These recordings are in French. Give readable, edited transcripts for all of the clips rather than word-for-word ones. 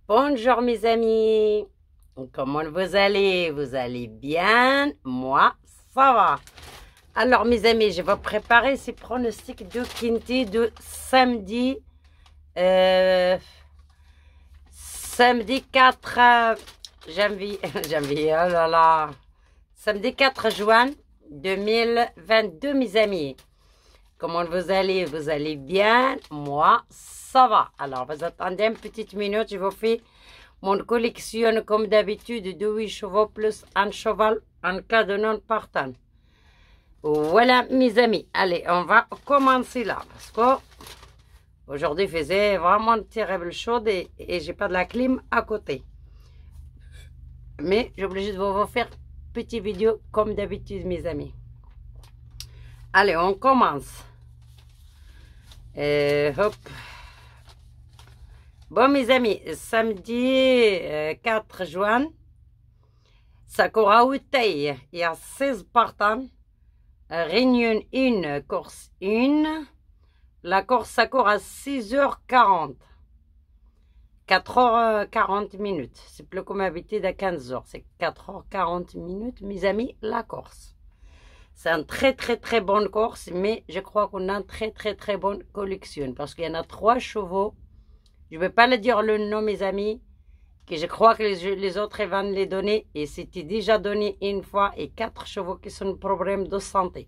Bonjour mes amis, comment vous allez? Vous allez bien? Moi, ça va. Alors mes amis, je vais préparer ces pronostics de Kinty de samedi, euh, samedi 4 janvier, janvier, oh là là, samedi 4 juin 2022 mes amis. Comment vous allez? Vous allez bien? Moi, ça va. Alors, vous attendez une petite minute. Je vous fais mon collection, comme d'habitude, de 8 chevaux plus un cheval en cas de non partant. Voilà, mes amis. Allez, on va commencer là. Parce que aujourd'hui, il faisait vraiment terrible chaud et j'ai pas de la clim à côté. Mais j'ai obligé de vous faire une petite vidéo comme d'habitude, mes amis. Allez, on commence. Hop. Bon, mes amis, samedi 4 juin, Sakura Utei, il y a 16 partants. Réunion 1, course 1. La course Sakura 6h40. 4h40 minutes. C'est plus comme d'habitude à 15h. C'est 4h40 minutes, mes amis, la course. C'est une très bonne course, mais je crois qu'on a une très bonne collection parce qu'il y en a 3 chevaux. Je ne vais pas le dire le nom, mes amis, que je crois que les autres vont les donner et c'était déjà donné une fois et 4 chevaux qui sont problème de santé.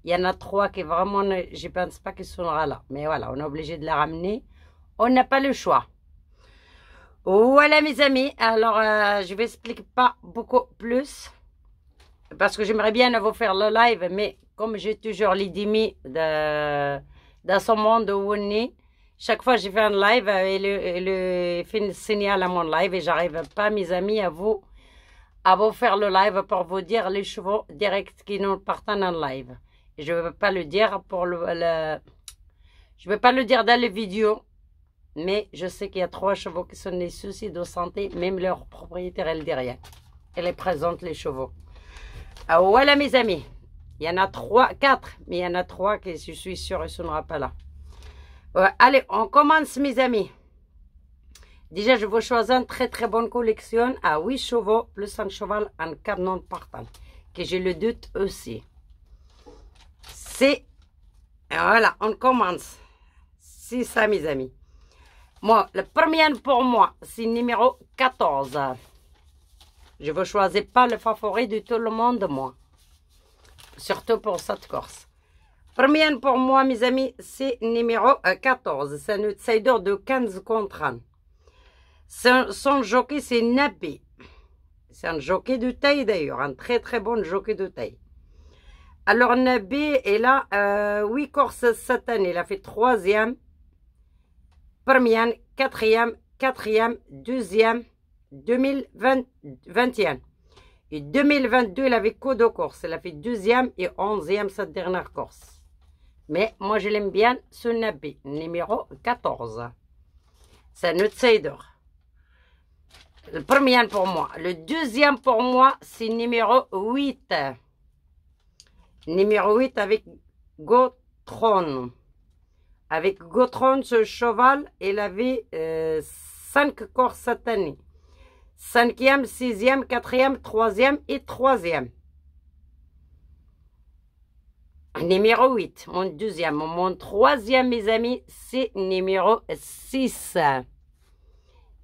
Il y en a 3 qui vraiment, je ne pense pas qu'ils seront là. Mais voilà, on est obligé de les ramener. On n'a pas le choix. Voilà, mes amis. Alors, je vais expliquer pas beaucoup plus. Parce que j'aimerais bien vous faire le live, mais comme j'ai toujours les demi dans ce monde où on est, chaque fois que je fais un live, il fait un signal à mon live et j'arrive pas, mes amis, à vous faire le live pour vous dire les chevaux directs qui nous partent en live. Et je ne veux pas le dire je ne veux pas le dire dans les vidéos, mais je sais qu'il y a 3 chevaux qui sont des soucis de santé, même leur propriétaire, elle dit rien. Elle les présente, les chevaux. Ah, voilà mes amis, il y en a 4, mais il y en a 3 qui je suis sûre ne seront pas là. Allez, on commence mes amis. Déjà, je vais choisir une très bonne collection à 8 chevaux plus un cheval en 4 non partants, que j'ai le doute aussi. Voilà, on commence. C'est ça mes amis. Moi, le premier pour moi, c'est numéro 14. Je ne choisis pas le favori de tout le monde, moi. Surtout pour cette course. Première pour moi, mes amis, c'est numéro 14. C'est un outsider de 15 contre 1. Son jockey, c'est Nabi. C'est un jockey de taille d'ailleurs. Un très bon jockey de taille. Alors, Nabi, il a 8 courses cette année. Il a fait 3e, première, 4e, 2e. 2021 et 2022 il avait que 2 courses, il a fait 2e et 11e cette dernière course, mais moi je l'aime bien ce Nabi numéro 14. C'est un outsider. Le premier pour moi. Le deuxième pour moi c'est numéro 8 avec Gotron. Avec Gotron, ce cheval il avait 5 courses cette année. 5e, 6e, 4e, 3e et 3e. Numéro 8, mon deuxième. Mon troisième, mes amis, c'est numéro 6.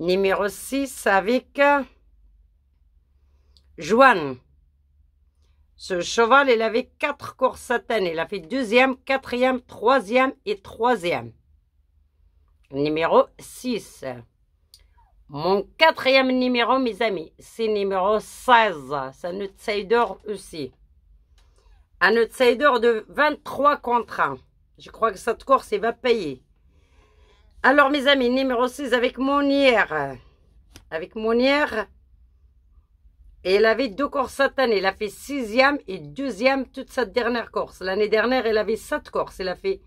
Numéro 6 avec Joanne. Ce cheval, il avait 4 courses cette année. Il a fait 2e, 4e, 3e et 3e. Numéro 6. Mon 4e numéro, mes amis, c'est numéro 16. C'est un outsider aussi. Un outsider de 23 contre 1. Je crois que cette course, il va payer. Alors, mes amis, numéro 6 avec Monière. Avec Monière, il avait 2 courses cette année. Il a fait 6e et 2e toute cette dernière course. L'année dernière, il avait 7 courses. Il a fait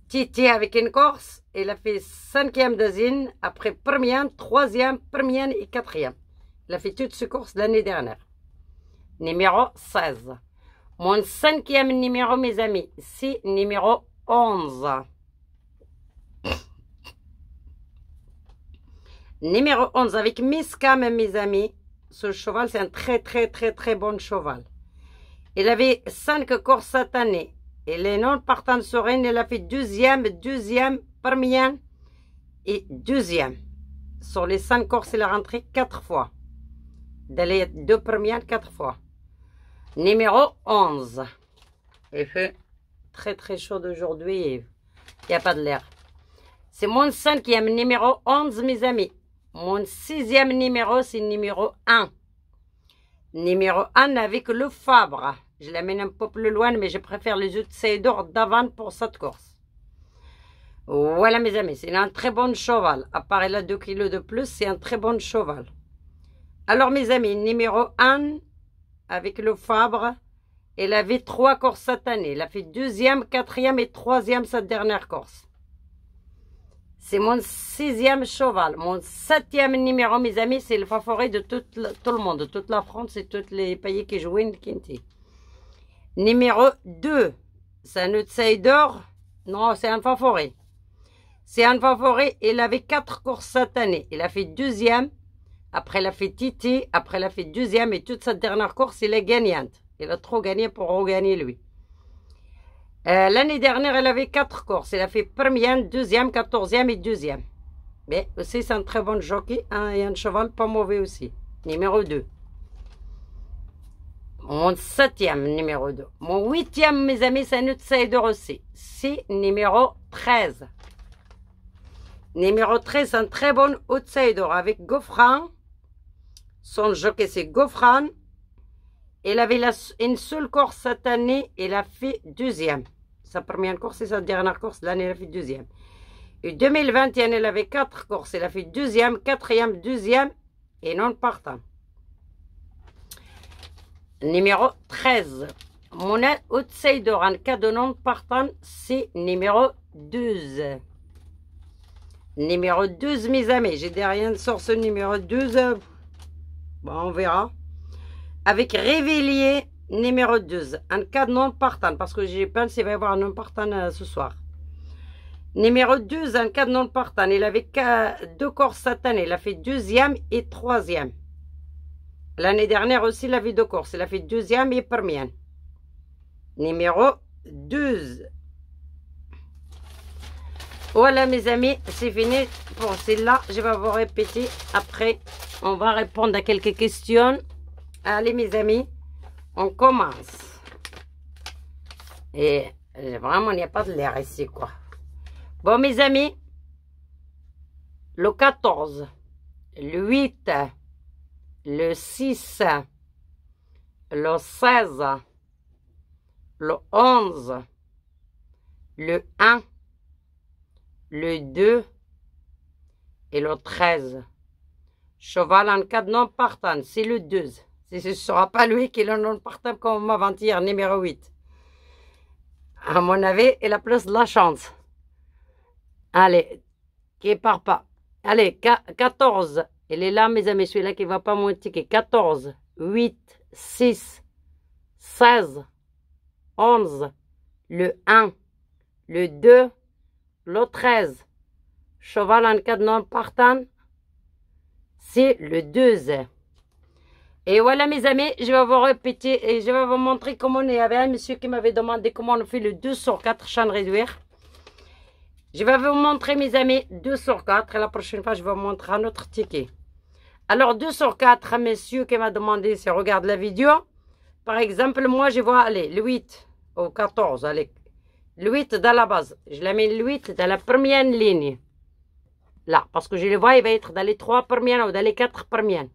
Titi avec une course, il a fait 5e d'Azine, après première, 3e, première et 4e. Il a fait toutes ces courses l'année dernière. Numéro 16. Mon 5e numéro, mes amis, c'est numéro 11. Numéro 11 avec Miskam, mes amis. Ce cheval, c'est un très bon cheval. Il avait 5 courses cette année. Et les non partants sereines, il a fait deuxième, première et deuxième. Sur les 5 courses, il a rentré 4 fois. Dans les 2 premières, 4 fois. Numéro 11. Il fait très chaud aujourd'hui. Il n'y a pas de l'air. C'est mon 5e numéro 11, mes amis. Mon 6e numéro, c'est numéro 1. Numéro 1 avec le Fabre. Je l'amène un peu plus loin, mais je préfère les outsiders d'avant pour cette course. Voilà, mes amis, c'est un très bon cheval. À part il a 2 kilos de plus, c'est un très bon cheval. Alors, mes amis, numéro 1 avec le Fabre. Il avait 3 courses cette année. Il a fait 2e, 4e et 3e cette dernière course. C'est mon 6e cheval. Mon 7e numéro, mes amis, c'est le favori de tout le monde, de toute la France et tous les pays qui jouent une Kinty. Numéro 2, c'est un outsider. Non, c'est un favori. C'est un favori. Il avait 4 courses cette année. Il a fait 2e. Après, il a fait Titi. Après, il a fait 2e. Et toute cette dernière course, il est gagnante. Il a trop gagné pour regagner lui. L'année dernière, elle avait 4 courses. Elle a fait première, 2e, 14e et 2e. Mais aussi, c'est un très bon jockey. Hein, et un cheval pas mauvais aussi. Numéro 2. Mon 7e, numéro 2. Mon 8e, mes amis, c'est un outsider aussi. C'est numéro 13. Numéro 13, c'est un très bon outsider avec Gaufran. Son jockey, c'est Gaufran. Il avait une seule course cette année. Il a fait 2e. Sa première course et sa dernière course, l'année, il a fait 2e. Et 2021, il avait 4 courses. Il a fait 2e, 4e, 2e et non partant. Numéro 13. Mon outsider en cas de non partant, c'est numéro 12. Numéro 12, mes amis. J'ai des rien sur ce numéro 12. Bon, on verra. Avec Réveillé, numéro 12. En cas de non partant, parce que j'ai peur s'il va y avoir un non partant ce soir. Numéro 12, en cas de non partant. Il avait 2 courses cette année. Il a fait 2e et 3e. L'année dernière aussi, il a fait 2 courses. Il a fait 2e et première. Numéro 12. Voilà, mes amis, c'est fini pour celle-là. Je vais vous répéter. Après, on va répondre à quelques questions. Allez, mes amis, on commence. Et vraiment, il n'y a pas de l'air ici, quoi. Bon, mes amis, le 14, le 8, le 6, le 16, le 11, le 1, le 2 et le 13. Cheval en cas de non partant, c'est le 12. Ce ne sera pas lui qui est le non partant comme avant-hier, numéro 8. À mon avis, il a plus de la chance. Allez, qui part pas. Allez, 14. Il est là, mes amis, celui-là qui ne va pas monter. 14, 8, 6, 16, 11, le 1, le 2, le 13. Cheval en cas de non partant, c'est le 12. Et voilà, mes amis, je vais vous répéter et je vais vous montrer comment on est. Il y avait un monsieur qui m'avait demandé comment on fait le 2 sur 4 champ réduire. Je vais vous montrer, mes amis, 2 sur 4. Et la prochaine fois, je vais vous montrer un autre ticket. Alors, 2 sur 4, un monsieur qui m'a demandé si regarde la vidéo. Par exemple, moi, je vois, allez, le 8 au 14, allez. Le 8 dans la base. Je la mets le 8 dans la première ligne. Là, parce que je le vois, il va être dans les 3 premières ou dans les 4 premières.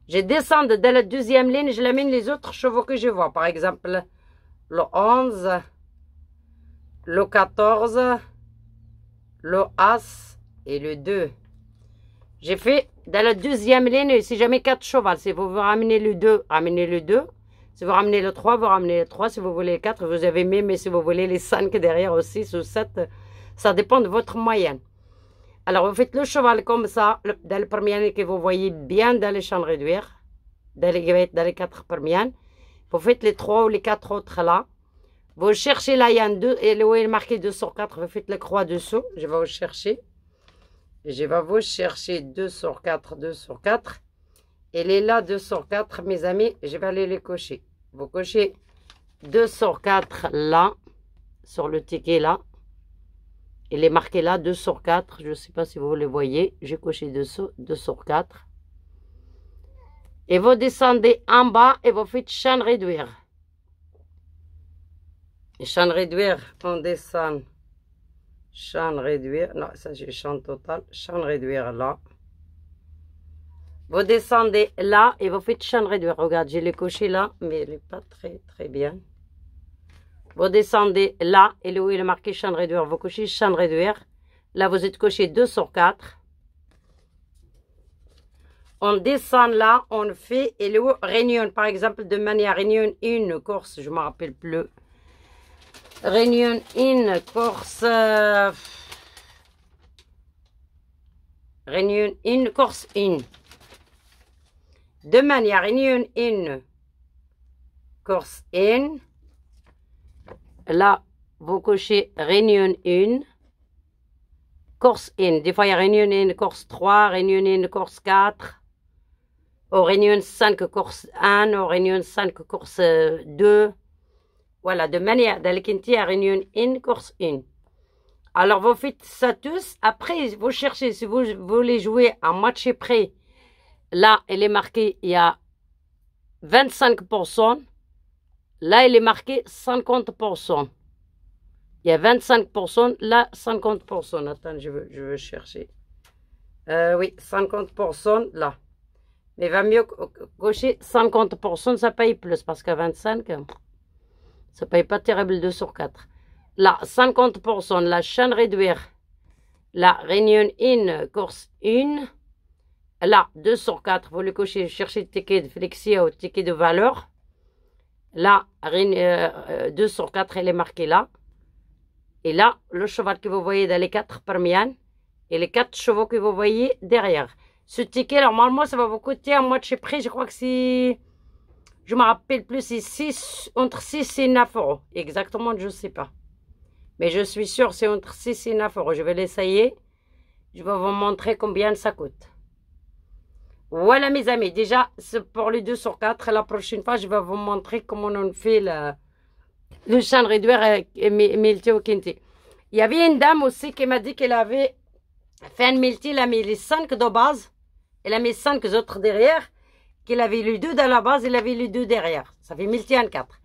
Je descends de la deuxième ligne, je l'amène les autres chevaux que je vois. Par exemple, le 11, le 14, le As et le 2. J'ai fait dans la deuxième ligne, si jamais 4 chevaux. Si vous ramenez le 2, ramenez le 2. Si vous ramenez le 3, vous ramenez le 3. Si vous voulez le 4, vous avez mis. Mais si vous voulez les 5 derrière aussi, ou 7, ça dépend de votre moyenne. Alors, vous faites le cheval comme ça, dans le premier que vous voyez bien dans les champs de réduire, dans les 4 premières. Vous faites les 3 ou les 4 autres là. Vous cherchez là, il y a un 2, et là où il est marqué 2 sur 4, vous faites le croix dessous. Je vais vous chercher. Je vais vous chercher 2 sur 4, 2 sur 4. Elle est là, 2 sur 4, mes amis. Je vais aller les cocher. Vous cochez 2 sur 4 là, sur le ticket là. Il est marqué là, 2 sur 4. Je ne sais pas si vous le voyez. J'ai coché 2 sur 4. Et vous descendez en bas et vous faites chaîne réduire. Et chaîne réduire, on descend. Chaîne réduire. Non, ça c'est chaîne totale. Chaîne réduire là. Vous descendez là et vous faites chaîne réduire. Regarde, j'ai le coché là, mais il n'est pas très bien. Vous descendez là, et où il est marqué chaîne réduire, vous cochez chaîne réduire. Là, vous êtes coché 2 sur 4. On descend là, on fait, et où réunion, par exemple, de manière réunion 1, course, je ne me rappelle plus. Réunion 1, course. Réunion 1, course 1. De manière réunion 1, course 1. Là, vous cochez réunion 1, course 1. Des fois, il y a réunion 1, course 3, réunion 1, course 4. Ou réunion 5, course 1, ou réunion 5, course 2. Voilà, de manière, dans le à réunion 1, course 1. Alors, vous faites ça tous. Après, vous cherchez, si vous voulez jouer en match près, là, il est marqué, il y a 25%. Là, il est marqué 50%. Il y a 25%, là, 50%. Attends, je veux chercher. Oui, 50% là. Mais il va mieux cocher 50%, ça paye plus, parce qu'à 25, ça paye pas terrible 2 sur 4. Là, 50%, la chaîne réduire. La réunion 1, course 1. Là, 2 sur 4, vous le cochez, cherchez le ticket de flexi ou ticket de valeur. Là, 2 sur 4, elle est marquée là. Et là, le cheval que vous voyez dans les 4 premières et les 4 chevaux que vous voyez derrière. Ce ticket, normalement, ça va vous coûter à moitié prix. Je crois que c'est... Je ne me rappelle plus, c'est entre 6 et 9 euros. Exactement, je ne sais pas. Mais je suis sûre, c'est entre 6 et 9 euros. Je vais l'essayer. Je vais vous montrer combien ça coûte. Voilà, mes amis. Déjà, c'est pour les 2 sur 4. La prochaine fois, je vais vous montrer comment on fait le chaîne réduire et multi au quinté. Il y avait une dame aussi qui m'a dit qu'elle avait fait un multi. Elle a mis les 5 de base. Elle a mis 5 autres derrière. Qu'elle avait les 2 dans la base, elle avait les 2 derrière. Ça fait multi en 4.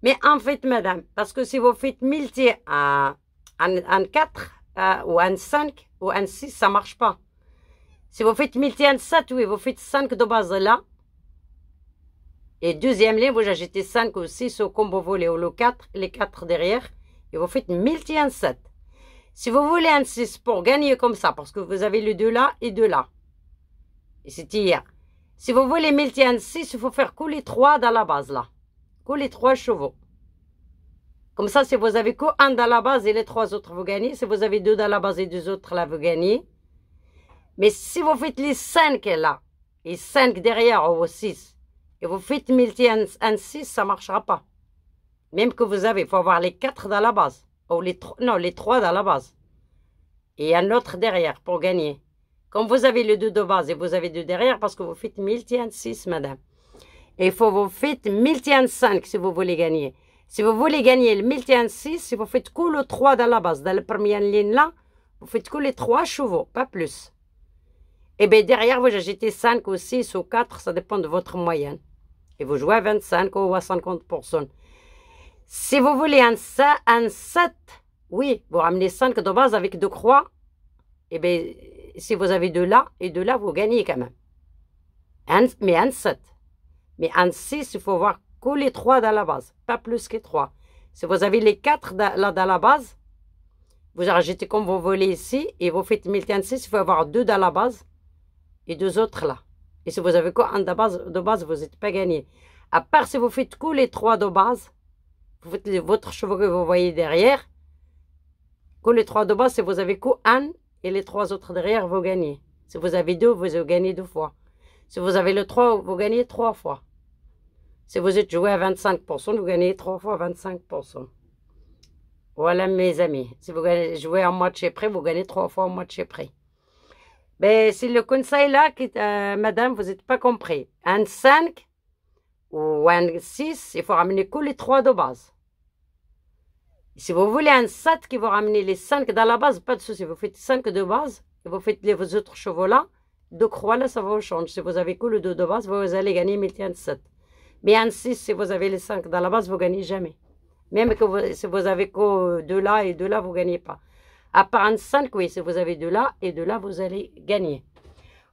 Mais en fait, madame, parce que si vous faites multi en 4, ou en 5, ou en 6, ça ne marche pas. Si vous faites multi en 7, oui, vous faites 5 de base là. Et deuxième ligne, vous ajoutez 5 ou 6 au combo volet ou le 4, les 4 derrière. Et vous faites multi en 7. Si vous voulez un 6 pour gagner comme ça, parce que vous avez le 2 là et 2 là. Et c'était hier. Si vous voulez multi en 6, il faut faire couler 3 dans la base là. Couler 3 chevaux. Comme ça, si vous avez que 1 dans la base et les 3 autres, vous gagnez. Si vous avez 2 dans la base et 2 autres là, vous gagnez. Mais si vous faites les 5 là, et 5 derrière ou 6, et vous faites multi en 6, ça ne marchera pas. Même que vous avez, il faut avoir les 4 dans la base. Ou les 3 dans la base. Et un autre derrière pour gagner. Comme vous avez le 2 de base et vous avez 2 derrière, parce que vous faites multi en 6, madame. Et il faut vous faites multi en 5 si vous voulez gagner. Si vous voulez gagner le multi en 6, si vous faites que le 3 dans la base, dans la première ligne là, vous faites que les 3 chevaux, pas plus. Et bien derrière, vous ajoutez 5 ou 6 ou 4, ça dépend de votre moyenne. Et vous jouez à 25 ou à 50%. Si vous voulez un 7, oui, vous ramenez 5 de base avec 2 croix. Et bien, si vous avez 2 là et 2 là, vous gagnez quand même. Mais un 7. Mais un 6, il faut voir que les 3 dans la base, pas plus que 3. Si vous avez les 4 là dans la base, vous rajoutez comme vous voulez ici et vous faites multi en 6, il faut avoir 2 dans la base et 2 autres là. Et si vous avez que 1 de base, vous n'êtes pas gagné. À part si vous faites que les 3 de base, vous faites votre chevaux que vous voyez derrière, que les 3 de base, si vous avez que 1 et les 3 autres derrière, vous gagnez. Si vous avez 2, vous gagnez 2 fois. Si vous avez le 3, vous gagnez 3 fois. Si vous êtes joué à 25%, vous gagnez 3 fois 25%. Voilà mes amis. Si vous jouez en moitié près, vous gagnez 3 fois en moitié près. Ben, c'est le conseil là que, madame, vous n'êtes pas compris. Un 5 ou un 6, il faut ramener que les 3 de base. Si vous voulez un 7 qui va ramener les 5 dans la base, pas de souci. Vous faites 5 de base et vous faites vos autres chevaux là. 2 croix là, ça vous change. Si vous avez que le 2 de base, vous allez gagner 1007. Mais un 6, si vous avez les 5 dans la base, vous ne gagnez jamais. Même que si vous avez que 2 là et 2 là, vous ne gagnez pas. À part un 5, oui, si vous avez 2 là et 2 là, vous allez gagner.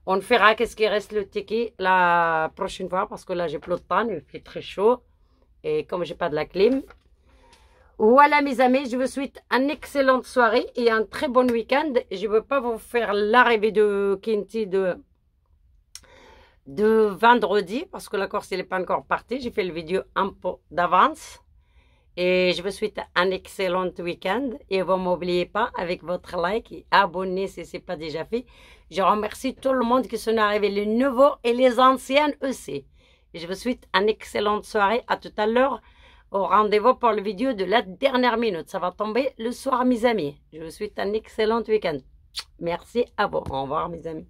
On fera qu'est-ce qui reste le ticket la prochaine fois parce que là, j'ai plus de temps, il fait très chaud. Et comme je n'ai pas de la clim. Voilà mes amis, je vous souhaite une excellente soirée et un très bon week-end. Je ne veux pas vous faire l'arrivée de Kinty de vendredi parce que la Corse n'est pas encore partie. J'ai fait le vidéo un peu d'avance. Et je vous souhaite un excellent week-end. Et vous n'oubliez pas avec votre like et abonnez si ce n'est pas déjà fait. Je remercie tout le monde qui sont arrivés, les nouveaux et les anciennes aussi. Et je vous souhaite une excellente soirée. À tout à l'heure. Au rendez-vous pour la vidéo de la dernière minute. Ça va tomber le soir, mes amis. Je vous souhaite un excellent week-end. Merci à vous. Au revoir, mes amis.